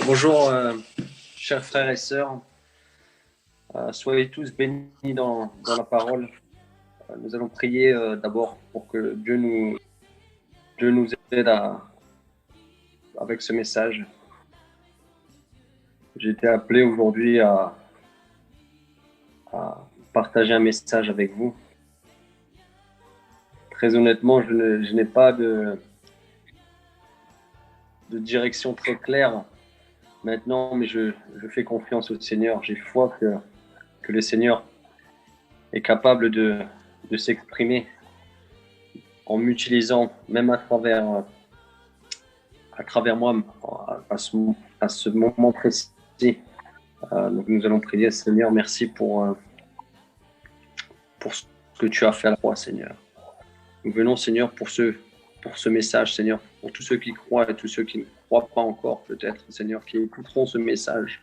Bonjour, chers frères et sœurs. Soyez tous bénis dans la parole. Nous allons prier d'abord pour que Dieu nous aide avec ce message. J'ai été appelé aujourd'hui à partager un message avec vous. Très honnêtement, je n'ai pas de direction très claire maintenant, mais je fais confiance au Seigneur. J'ai foi que le Seigneur est capable de s'exprimer en m'utilisant, même à travers moi, à ce moment précis. Donc nous allons prier, Seigneur, merci pour ce que tu as fait à la croix, Seigneur. Nous venons, Seigneur, pour ce message, Seigneur, pour tous ceux qui croient et tous ceux qui ne croient pas encore, peut-être, Seigneur, qui écouteront ce message.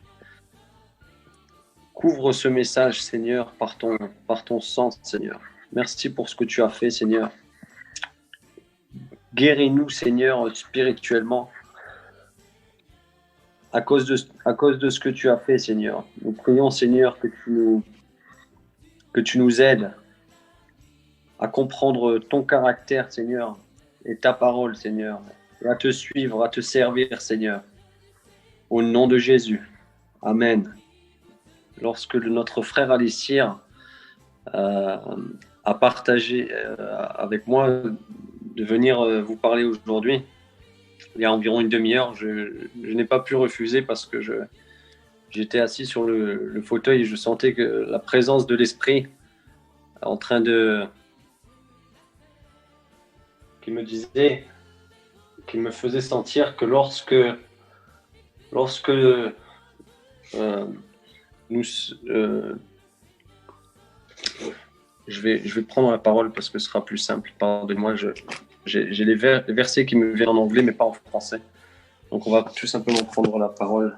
Couvre ce message, Seigneur, par ton sang, Seigneur. Merci pour ce que tu as fait, Seigneur. Guéris-nous, Seigneur, spirituellement, à cause de ce que tu as fait, Seigneur. Nous prions, Seigneur, que tu nous aides à comprendre ton caractère, Seigneur, et ta parole, Seigneur, et à te suivre, à te servir, Seigneur. Au nom de Jésus. Amen. Lorsque notre frère Alissir a partagé avec moi de venir vous parler aujourd'hui, il y a environ une demi-heure, je n'ai pas pu refuser parce que j'étais assis sur le fauteuil et je sentais que la présence de l'esprit en train qui me faisait sentir que lorsque je vais prendre la parole parce que ce sera plus simple. Pardonnez-moi, j'ai les versets qui me viennent en anglais mais pas en français. Donc on va tout simplement prendre la parole.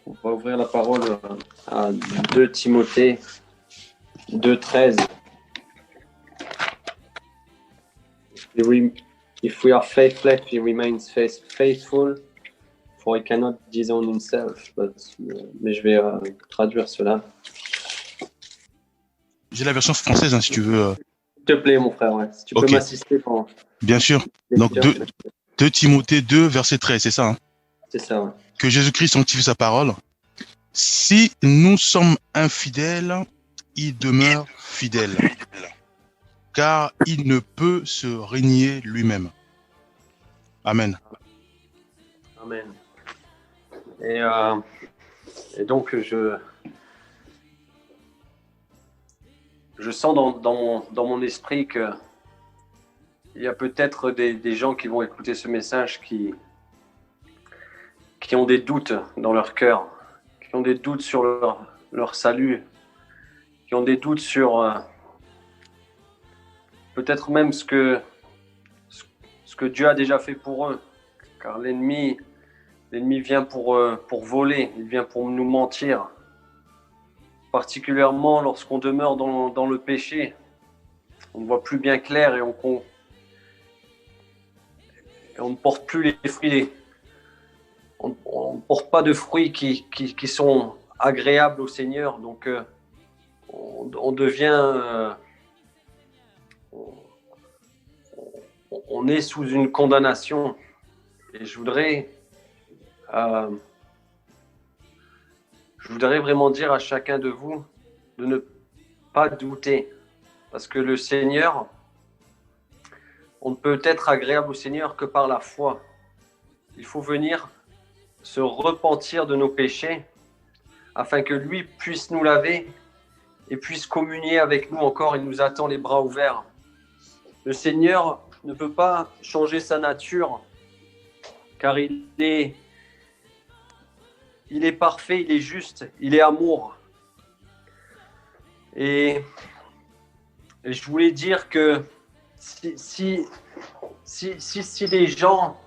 On va ouvrir la parole à 2 Timothée 2:13. If we are faithless, he remains faithful, for he cannot disown himself. Mais je vais traduire cela. J'ai la version française, si tu veux. S'il te plaît, mon frère, ouais. Si tu peux m'assister pendant. Bien sûr. Donc 2 Timothée 2, verset 13, c'est ça, hein? C'est ça, ouais. Que Jésus-Christ sanctifie sa parole. Si nous sommes infidèles, il demeure fidèle, car il ne peut se régner lui-même. Amen. Amen. Et donc, je sens dans mon esprit qu'il y a peut-être des gens qui vont écouter ce message qui ont des doutes dans leur cœur, qui ont des doutes sur leur salut, qui ont des doutes sur peut-être même ce que Dieu a déjà fait pour eux. Car l'ennemi vient pour voler, il vient pour nous mentir. Particulièrement lorsqu'on demeure dans le péché, on ne voit plus bien clair et on ne porte plus les fruits. On ne porte pas de fruits qui sont agréables au Seigneur. Donc, on devient... on est sous une condamnation. Et je voudrais vraiment dire à chacun de vous de ne pas douter. Parce que le Seigneur, on ne peut être agréable au Seigneur que par la foi. Il faut venir se repentir de nos péchés afin que lui puisse nous laver et puisse communier avec nous encore. Il nous attend les bras ouverts. Le Seigneur ne peut pas changer sa nature car il est parfait, il est juste, il est amour. Et je voulais dire que si les gens,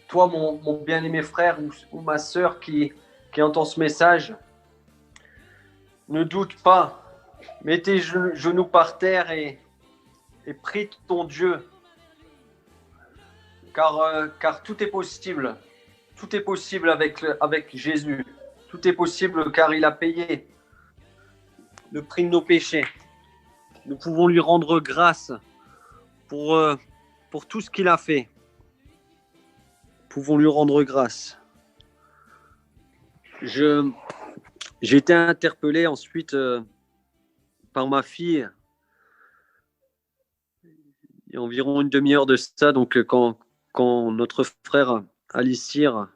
toi mon bien-aimé frère ou ma sœur qui entend ce message, ne doute pas, mets tes genoux par terre et prie ton Dieu, car tout est possible. tout est possible avec Jésus. Tout est possible car il a payé le prix de nos péchés. Nous pouvons lui rendre grâce pour tout ce qu'il a fait. Nous pouvons lui rendre grâce. J'ai été interpellé ensuite par ma fille il y a environ une demi-heure de ça, donc quand notre frère Alicir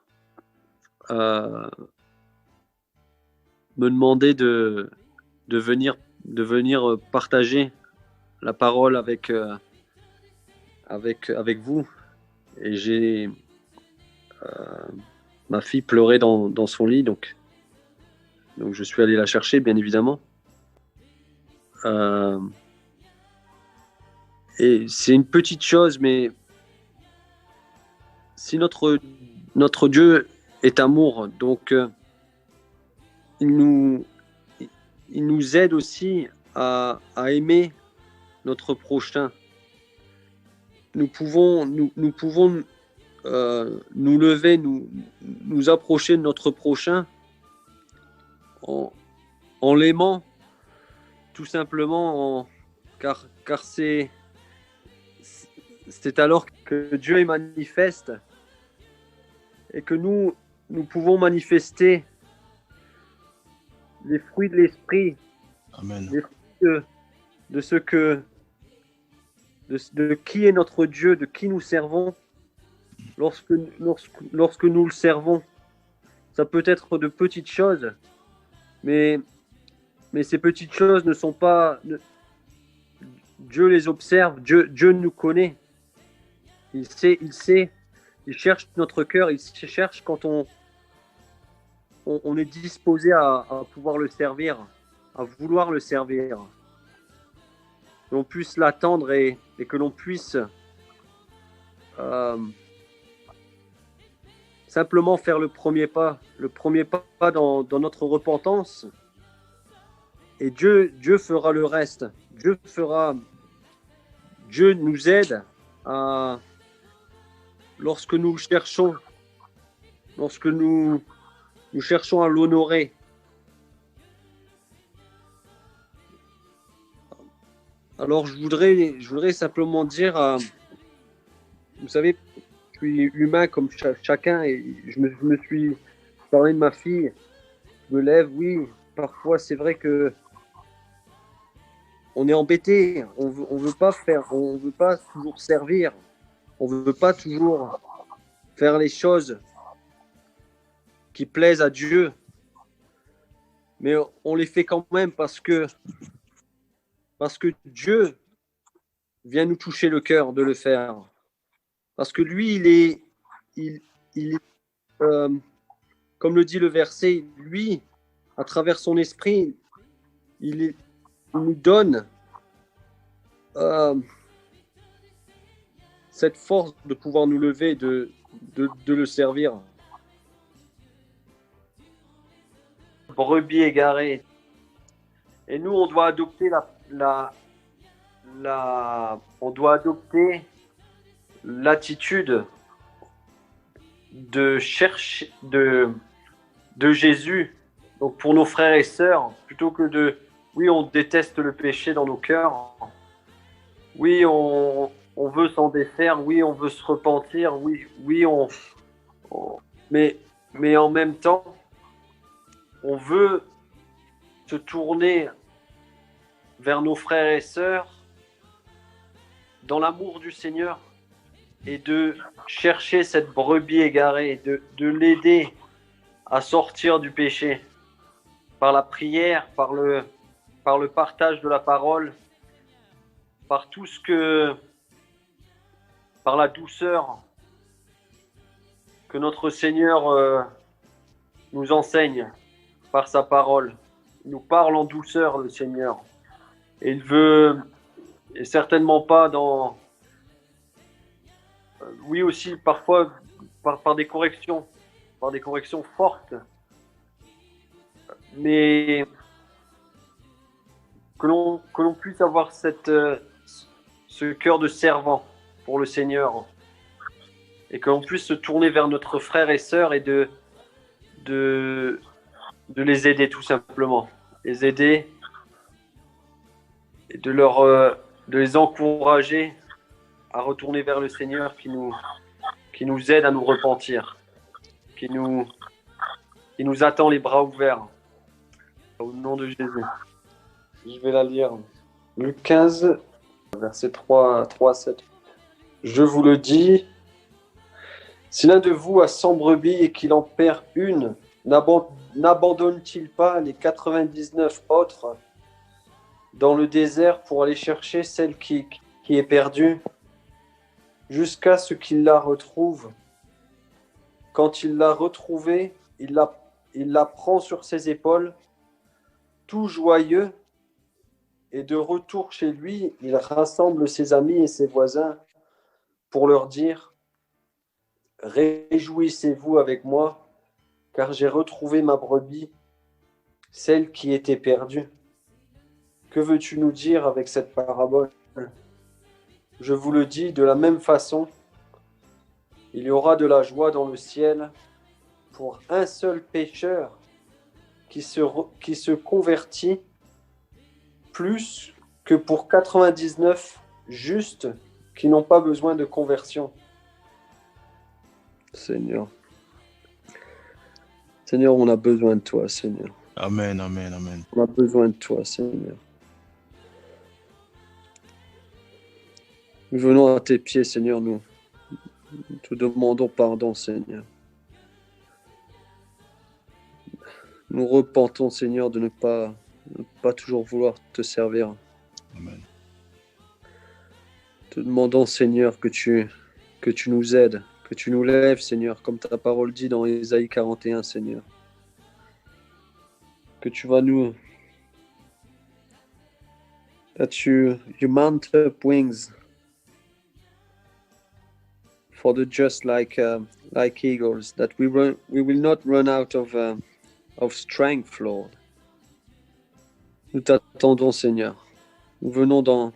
me demandait de venir partager la parole avec vous, et ma fille pleurait dans son lit, donc je suis allé la chercher, bien évidemment. Et c'est une petite chose, mais si notre Dieu est amour, donc il nous aide aussi à aimer notre prochain. Nous pouvons nous lever, nous approcher de notre prochain en l'aimant, tout simplement, car c'est alors que Dieu est manifeste et que nous pouvons manifester les fruits de l'esprit. Amen. Les fruits de qui est notre Dieu, de qui nous servons. Lorsque nous le servons, ça peut être de petites choses, mais ces petites choses ne sont pas... Dieu les observe, Dieu nous connaît. Il sait, il cherche notre cœur, il cherche quand on est disposé à pouvoir le servir, à vouloir le servir. Que l'on puisse l'attendre et que l'on puisse simplement faire le premier pas dans notre repentance. Et Dieu fera le reste. Dieu nous aide lorsque nous cherchons à l'honorer. Alors je voudrais simplement dire, vous savez, je suis humain comme chacun, et je me suis parlé de ma fille. Je me lève, oui, parfois c'est vrai que on est embêté, on veut pas toujours servir, on veut pas toujours faire les choses qui plaisent à Dieu, mais on les fait quand même parce que Dieu vient nous toucher le cœur de le faire, parce que lui il est comme le dit le verset, lui à travers son esprit il nous donne cette force de pouvoir nous lever, de le servir. Brebis égarée. Et nous, on doit adopter on doit adopter l'attitude de chercher de Jésus. Donc pour nos frères et sœurs, plutôt que oui, on déteste le péché dans nos cœurs. Oui, on veut s'en défaire. Oui, on veut se repentir. Oui, mais en même temps, on veut se tourner vers nos frères et sœurs dans l'amour du Seigneur et de chercher cette brebis égarée, de l'aider à sortir du péché par la prière, par le partage de la parole, par par la douceur que notre Seigneur nous enseigne par sa parole. Il nous parle en douceur, le Seigneur. Et il veut, et certainement pas dans... oui aussi, parfois par des corrections fortes. Mais que l'on puisse avoir ce cœur de servant pour le Seigneur. et qu'on puisse se tourner vers notre frère et sœur et de les aider tout simplement. Les aider et de les encourager à retourner vers le Seigneur qui nous aide à nous repentir, qui nous attend les bras ouverts. Au nom de Jésus. Je vais la lire. Luc 15, verset 3 à 7. Je vous le dis, si l'un de vous a 100 brebis et qu'il en perd une, n'abandonne-t-il pas les 99 autres dans le désert pour aller chercher celle qui est perdue jusqu'à ce qu'il la retrouve? Quand il l'a retrouvée, il la prend sur ses épaules, tout joyeux, et de retour chez lui, il rassemble ses amis et ses voisins pour leur dire « Réjouissez-vous avec moi, car j'ai retrouvé ma brebis, celle qui était perdue. » Que veux-tu nous dire avec cette parabole? Je vous le dis, de la même façon, il y aura de la joie dans le ciel pour un seul pécheur qui se convertit, plus que pour 99 justes qui n'ont pas besoin de conversion. Seigneur. Seigneur, on a besoin de toi, Seigneur. Amen, amen, amen. On a besoin de toi, Seigneur. Nous venons à tes pieds, Seigneur, nous te demandons pardon, Seigneur. Nous repentons, Seigneur, de ne pas toujours vouloir te servir. Amen. Te demandons, Seigneur, que tu nous aides, que tu nous lèves, Seigneur, comme ta parole dit dans Ésaïe 41, Seigneur. Que tu vas nous... That you mount up wings for the just like eagles, that we will not run out of strength, Lord. Nous t'attendons, Seigneur. Nous venons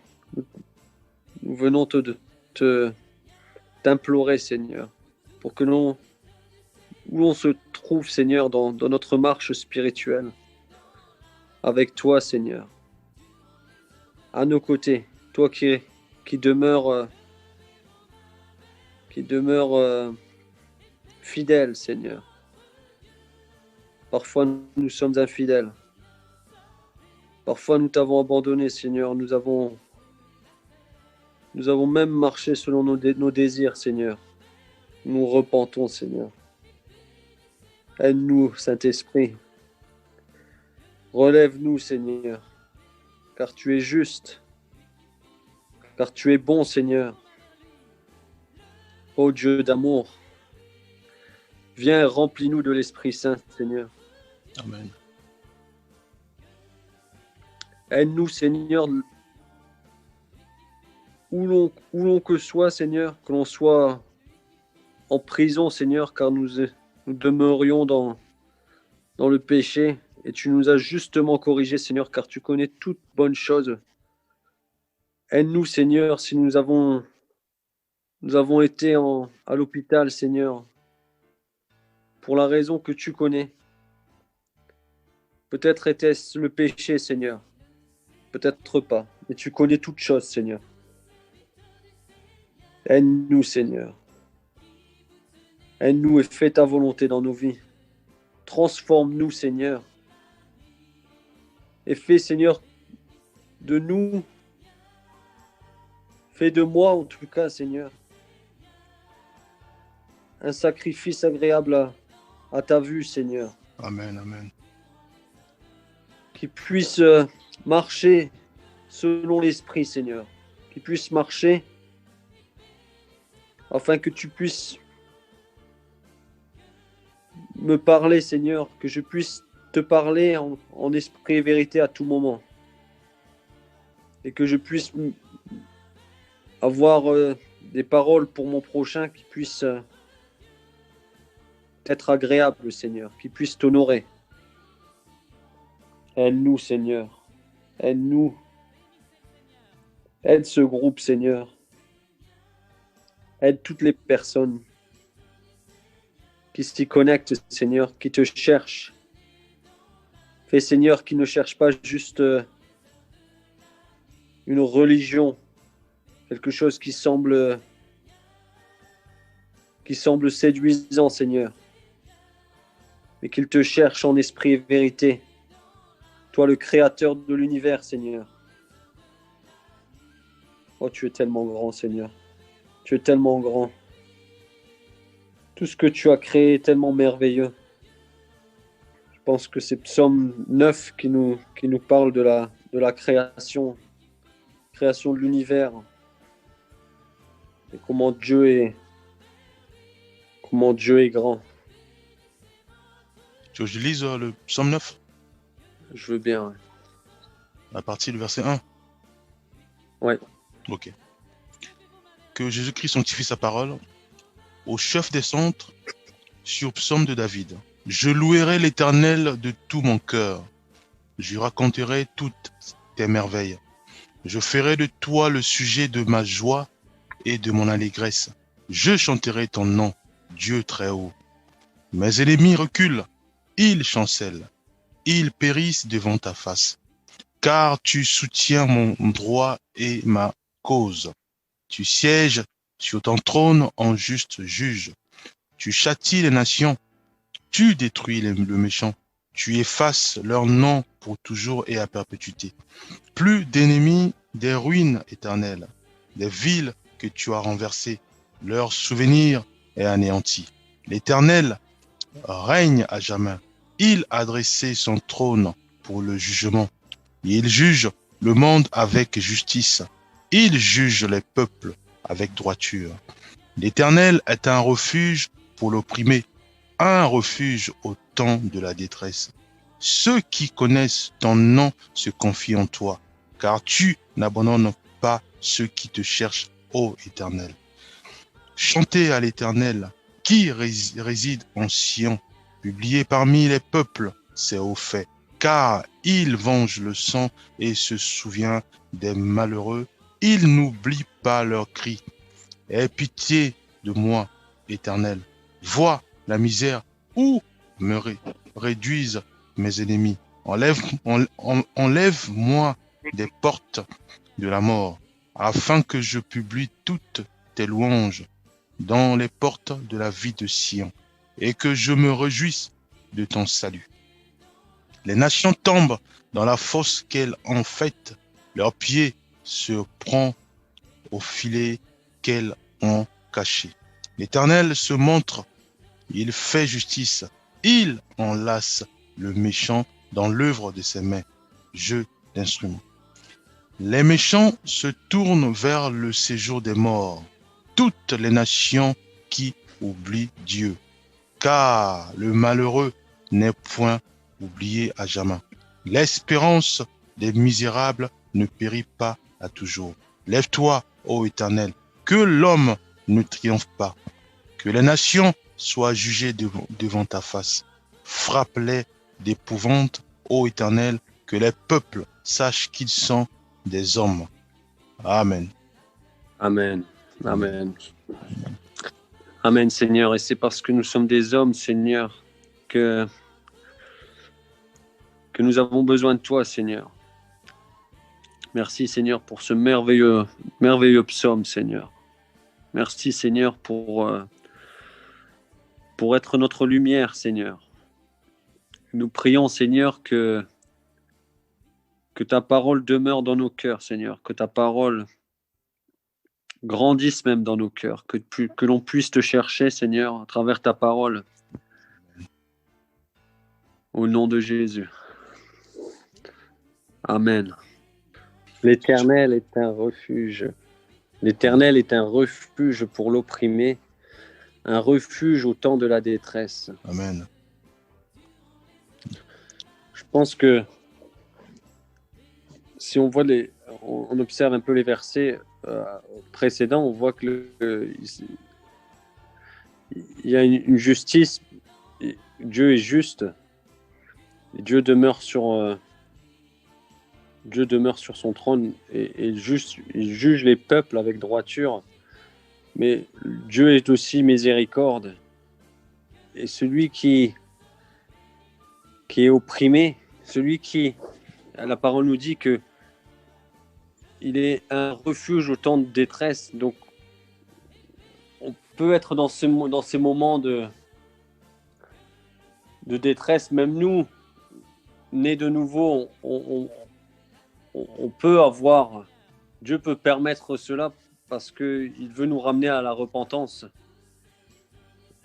t'implorer, Seigneur, pour que où l'on se trouve, Seigneur, dans notre marche spirituelle, avec toi, Seigneur, à nos côtés, toi qui demeures fidèle, Seigneur. Parfois, nous sommes infidèles. Parfois, nous t'avons abandonné, Seigneur. Nous avons même marché selon nos désirs, Seigneur. Nous repentons, Seigneur. Aide-nous, Saint-Esprit. Relève-nous, Seigneur, car tu es juste, car tu es bon, Seigneur. Ô Dieu d'amour, viens et remplis-nous de l'Esprit Saint, Seigneur. Amen. Aide-nous, Seigneur, où l'on que soit, Seigneur, que l'on soit en prison, Seigneur, car nous demeurions dans le péché, et tu nous as justement corrigés, Seigneur, car tu connais toutes bonnes choses. Aide-nous, Seigneur, si nous avons été à l'hôpital, Seigneur, pour la raison que tu connais. Peut-être était-ce le péché, Seigneur. Peut-être pas. Mais tu connais toutes choses, Seigneur. Aide-nous, Seigneur. Aide-nous et fais ta volonté dans nos vies. Transforme-nous, Seigneur. Et fais, Seigneur, de nous, fais de moi, en tout cas, Seigneur, un sacrifice agréable à ta vue, Seigneur. Amen, amen. Qui puisse marcher selon l'Esprit, Seigneur. Qui puisse marcher afin que tu puisses me parler, Seigneur, que je puisse te parler en esprit et vérité à tout moment. Et que je puisse avoir des paroles pour mon prochain qui puissent être agréables, Seigneur, qui puissent t'honorer. Aide-nous, Seigneur. Aide-nous. Aide ce groupe, Seigneur. Aide toutes les personnes qui s'y connectent, Seigneur, qui te cherchent. Fais, Seigneur, qui ne cherchent pas juste une religion, quelque chose qui semble séduisant, Seigneur, mais qu'ils te cherchent en esprit et vérité. Toi, le créateur de l'univers, Seigneur. Oh, tu es tellement grand, Seigneur. Tu es tellement grand. Tout ce que tu as créé est tellement merveilleux. Je pense que c'est Psaume 9 qui nous parle de la création de l'univers. Et comment Dieu est grand. Tu veux que je lise le psaume 9 Je veux bien. Ouais. à partir du verset 1? Ouais. Ok. Que Jésus-Christ sanctifie sa parole au chef des centres sur psaume de David. Je louerai l'Éternel de tout mon cœur. Je raconterai toutes tes merveilles. Je ferai de toi le sujet de ma joie et de mon allégresse. Je chanterai ton nom, Dieu très haut. Mes ennemis reculent, ils chancellent, ils périssent devant ta face. Car tu soutiens mon droit et ma cause. Tu sièges sur ton trône en juste juge. Tu châties les nations, tu détruis le méchant. Tu effaces leur nom pour toujours et à perpétuité. Plus d'ennemis, des ruines éternelles, des villes que tu as renversées, leur souvenir est anéanti. L'Éternel règne à jamais. Il a dressé son trône pour le jugement. Il juge le monde avec justice. Il juge les peuples avec droiture. L'Éternel est un refuge pour l'opprimé, un refuge au temps de la détresse. Ceux qui connaissent ton nom se confient en toi, car tu n'abandonnes pas ceux qui te cherchent, ô Éternel. Chantez à l'Éternel qui réside en Sion, publiez parmi les peuples ses hauts faits, car il venge le sang et se souvient des malheureux. Il n'oublie pas leurs cris. Aie pitié de moi, Éternel. Vois la misère où me réduisent mes ennemis. Enlève-moi des portes de la mort, afin que je publie toutes tes louanges dans les portes de la vie de Sion, et que je me réjouisse de ton salut. Les nations tombent dans la fosse qu'elles ont faite, leurs pieds se prennent au filet qu'elles ont caché. L'Éternel se montre, il fait justice, il enlace le méchant dans l'œuvre de ses mains, jeu d'instruments. Les méchants se tournent vers le séjour des morts, toutes les nations qui oublient Dieu, car le malheureux n'est point oublié à jamais. L'espérance des misérables ne périt pas à toujours. Lève-toi, ô Éternel, que l'homme ne triomphe pas, que les nations soient jugées devant ta face. Frappe-les d'épouvante, ô Éternel, que les peuples sachent qu'ils sont des hommes. Amen. Amen. Amen. Amen, Seigneur. Et c'est parce que nous sommes des hommes, Seigneur, que nous avons besoin de toi, Seigneur. Merci, Seigneur, pour ce merveilleux psaume, Seigneur. Merci, Seigneur, pour être notre lumière, Seigneur. Nous prions, Seigneur, que ta parole demeure dans nos cœurs, Seigneur, que ta parole grandisse même dans nos cœurs, que l'on puisse te chercher, Seigneur, à travers ta parole. Au nom de Jésus. Amen. L'Éternel est un refuge. L'Éternel est un refuge pour l'opprimé, un refuge au temps de la détresse. Amen. Je pense que si on voit on observe un peu les versets précédents, on voit que il y a une justice. Dieu est juste. Et Dieu demeure sur son trône et il juge les peuples avec droiture. Mais Dieu est aussi miséricorde. et celui qui est opprimé, celui qui, la parole nous dit que il est un refuge au temps de détresse. Donc, on peut être dans ces moments de détresse. Même nous, nés de nouveau, on peut avoir, Dieu peut permettre cela parce qu'il veut nous ramener à la repentance.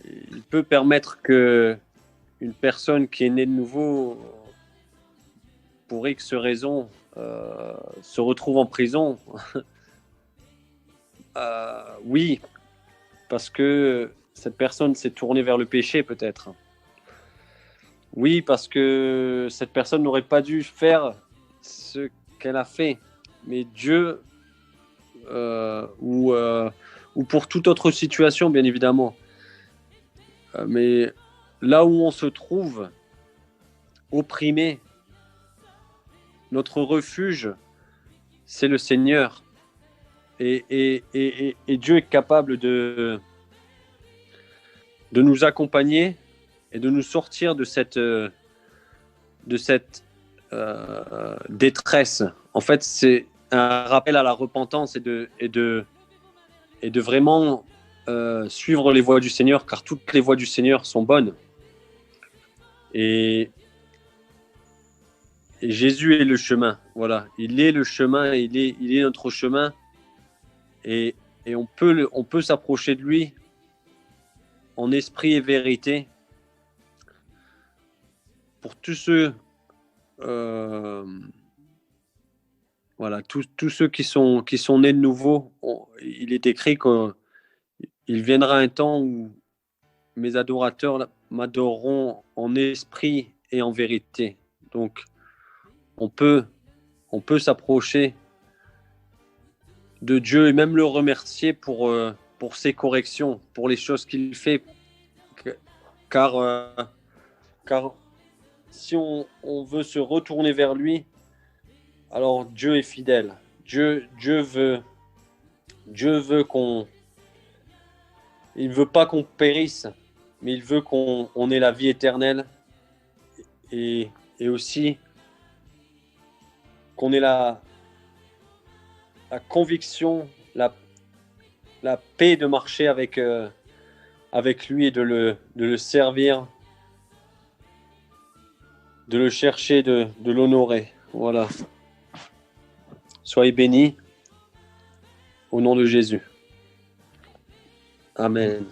Il peut permettre que une personne qui est née de nouveau, pour X raisons, se retrouve en prison. Oui, parce que cette personne s'est tournée vers le péché peut-être. Oui, parce que cette personne n'aurait pas dû faire ce qu'elle a fait. Mais Dieu, ou pour toute autre situation, bien évidemment. Mais là où on se trouve, opprimé, notre refuge, c'est le Seigneur. Et Dieu est capable de nous accompagner et de nous sortir de cette détresse. En fait, c'est un rappel à la repentance et de vraiment suivre les voies du Seigneur, car toutes les voies du Seigneur sont bonnes. Et Jésus est le chemin. Voilà, il est le chemin, il est notre chemin. Et on peut s'approcher de lui en esprit et vérité. Pour tous ceux, voilà, tous ceux qui sont nés de nouveau, il est écrit qu'il viendra un temps où mes adorateurs m'adoreront en esprit et en vérité. Donc, on peut s'approcher de Dieu et même le remercier pour ses corrections, pour les choses qu'il fait. Car si on veut se retourner vers lui, alors Dieu est fidèle. Dieu veut il veut pas qu'on périsse, mais il veut qu'on ait la vie éternelle et aussi qu'on ait la conviction, la paix de marcher avec lui et de le servir, de le chercher, de l'honorer. Voilà. Soyez bénis au nom de Jésus. Amen.